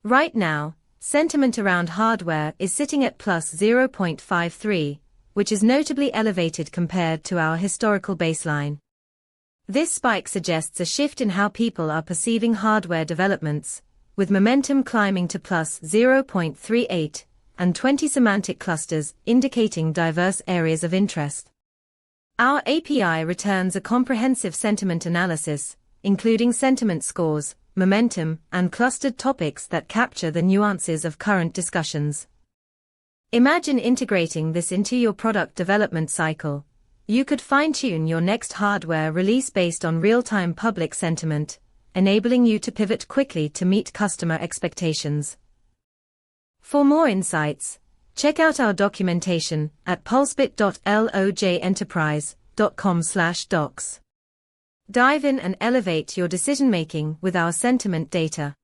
Right now, sentiment around hardware is sitting at plus 0.53, which is notably elevated compared to our historical baseline. This spike suggests a shift in how people are perceiving hardware developments, with momentum climbing to plus 0.38 and 20 semantic clusters indicating diverse areas of interest. Our API returns a comprehensive sentiment analysis, including sentiment scores, momentum, and clustered topics that capture the nuances of current discussions. Imagine integrating this into your product development cycle. You could fine-tune your next hardware release based on real-time public sentiment, enabling you to pivot quickly to meet customer expectations. For more insights, check out our documentation at pulsebit.lojenterprise.com/docs. Dive in and elevate your decision-making with our sentiment data.